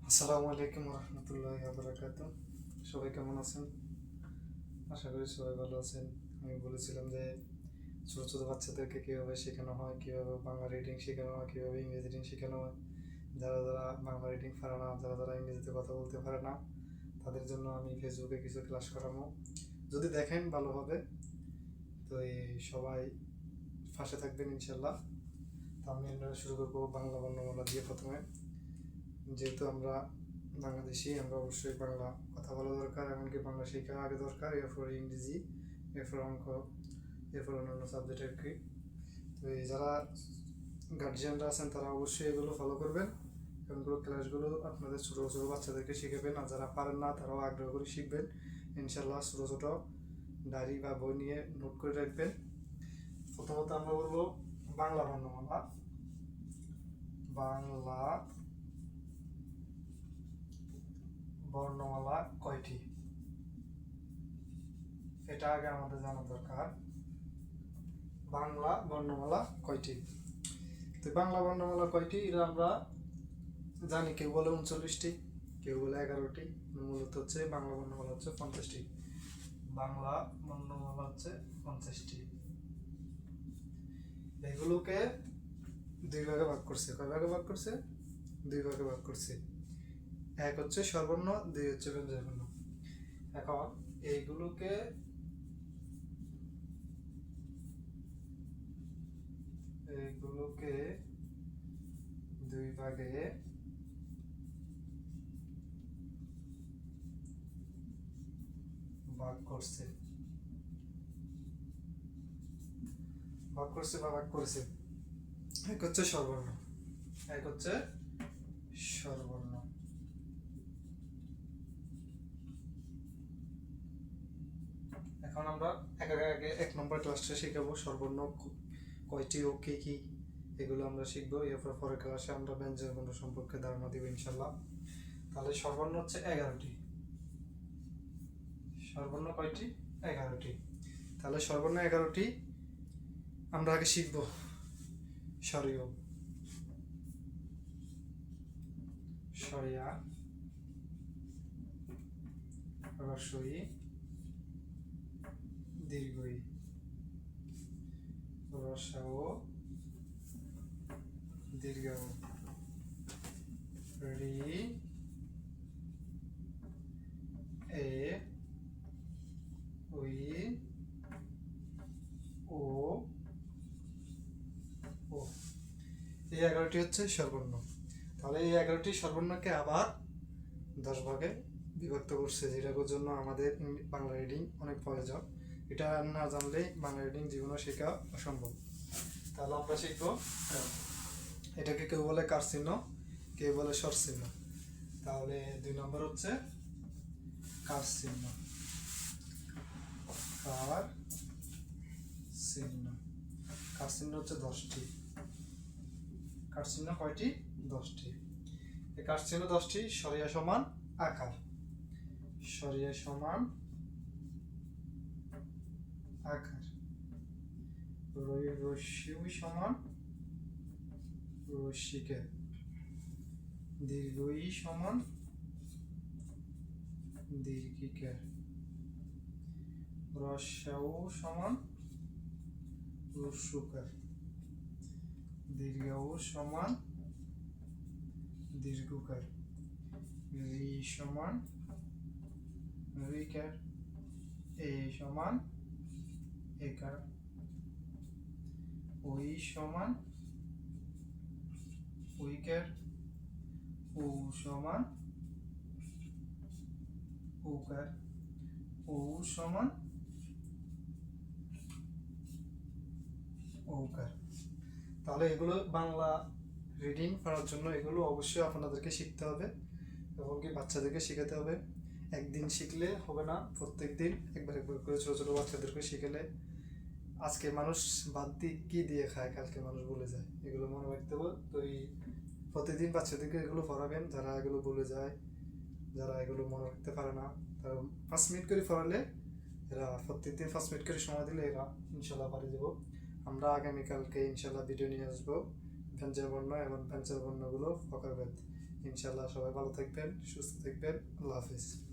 আসসালামু আলাইকুম রহমতুল্লাহি বারাকাতুহু। সবাই কেমন আছেন? আশা করি সবাই ভালো আছেন। আমি বলেছিলাম যে ছোটো ছোটো বাচ্চাদেরকে কীভাবে শেখানো হয়, কীভাবে বাংলা রিডিং শেখানো হয়, কীভাবে ইংরেজি রিডিং শেখানো হয়। যারা যারা বাংলা রিডিং পারে না, যারা যারা ইংরেজিতে কথা বলতে পারে না, তাদের জন্য আমি ফেসবুকে কিছু ক্লাস করাবো। যদি দেখেন ভালো হবে। তো এই সবাই পাশে থাকবেন ইনশাল্লাহ। তো আমি শুরু করবো বাংলা বর্ণমালা দিয়ে প্রথমে। যেহেতু আমরা বাংলাদেশি, আমরা অবশ্যই বাংলা কথা বলা দরকার, এমনকি বাংলা শেখা আগে দরকার, এরপর ইংরেজি, এরপর অঙ্ক, এরপর অন্যান্য সাবজেক্ট আর কি। তো এই যারা গার্জিয়ানরা আছেন তারা অবশ্যই এগুলো ফলো করবেন। এগুলো ক্লাসগুলো আপনাদের ছোটো ছোটো বাচ্চাদেরকে শিখাবেন, আর যারা পারেন না তারাও আগ্রহ করে শিখবেন ইনশাল্লাহ। ছোটো ছোটো ডায়েরি বা বই নিয়ে নোট করে রাখবেন। প্রথমত আমরা বলবো বাংলা বর্ণমালা। বাংলা বর্ণমালা কয়টি, এটা আগে আমাদের জানা দরকার। বাংলা বর্ণমালা কয়টি? তো বাংলা বর্ণমালা কয়টি এটা আমরা জানি। কেউ বলে 39টি, কেউ বলে 11টি। মূলত হচ্ছে বাংলা বর্ণমালা হচ্ছে 50টি। বাংলা বর্ণমালা হচ্ছে 50টি। এগুলোকে দুই ভাগে ভাগ করছে। কয় ভাগে ভাগ করছে? দুই ভাগে ভাগ করছে। এক হচ্ছে স্বরবর্ণ, দুই হচ্ছে ব্যঞ্জনবর্ণ। এখন এইগুলোকে দুই ভাগে ভাগ করছে বা ভাগ করেছে। এক হচ্ছে স্বরবর্ণ, এক হচ্ছে স্বরবর্ণ। এখন আমরা আগে 1 নম্বর ক্লাসে শিখাবো স্বরবর্ণ কয়টি ও কি কি, এগুলো আমরা শিখবো। এরপর পরের ক্লাসে আমরা ব্যঞ্জনবর্ণ সম্পর্কে ধারণা দিব ইনশাল্লাহ। তাহলে স্বরবর্ণ হচ্ছে 11টি। স্বরবর্ণ কয়টি? 11টি। তাহলে স্বরবর্ণ 11টি আমরা আগে শিখব। স্বরীয়, সরিয়া, রস্বই, দীর্ঘই, রস্বও, দীর্ঘও, রি, এ, উই, ও, ও। এই 11টি হচ্ছে স্বরবর্ণ। তাহলে এই 11টি স্বরবর্ণকে আবার 10 ভাগে বিভক্ত করছে, যেটার জন্য আমাদের বাংলা রিডিং অনেক প্রয়োজন। এটা না জানলে বাংলা রিডিং জীবনে শেখা অসম্ভব। তাহলে আমরা শিখব, এটাকে কেউ বলে কার চিহ্ন, কেউ বলে স্বর চিহ্ন। তাহলে 2 নম্বর হচ্ছে কার চিহ্ন। কার চিহ্ন, কার চিহ্ন হচ্ছে 10টি। কার চিহ্ন কয়টি? 10টি। এই কার চিহ্ন 10টি। সরিয়া সমান আকার, সরিয়া সমান আকার, রস্যই সমান রস্যিকা, দীর্ঘই সমান দীর্ঘিকা, রস্যও সমান রস্যকার, দীর্ঘও সমান দীর্ঘকার, রি সমান রিকার, এ সমান একার, ওই সমান উইকার, ও সমান ওকার, ও সমান ওকার। তাহলে এগুলো বাংলা রিডিং করার জন্য এগুলো অবশ্যই আপনাদেরকে শিখতে হবে এবং কি বাচ্চাদেরকে শেখাতে হবে। একদিন শিখলে হবে না, প্রত্যেক দিন একবার একবার করে ছোটো ছোটো বাচ্চাদেরকে শিখালে আজকে মানুষ ভাত দিয়ে কী দিয়ে খায় কালকে মানুষ ভুলে যায়, এগুলো মনে রাখতে হবে। তো এই প্রতিদিন বাচ্চাদেরকে এগুলো পড়াবেন। যারা এগুলো ভুলে যায়, যারা এগুলো মনে রাখতে পারে না, তারা 5 মিনিট করে পড়ালে এরা প্রত্যেকদিন 5 মিনিট করে সময় দিলে এরা ইনশাল্লাহ পারে যাব। আমরা আগামীকালকে ইনশাল্লাহ ভিডিও নিয়ে আসবো ব্যঞ্জনবর্ণ এবং ব্যঞ্জনবর্ণগুলো প্রকারভেদ, ইনশাল্লাহ সবাই ভালো থাকবেন, সুস্থ থাকবেন। আল্লাহ হাফিজ।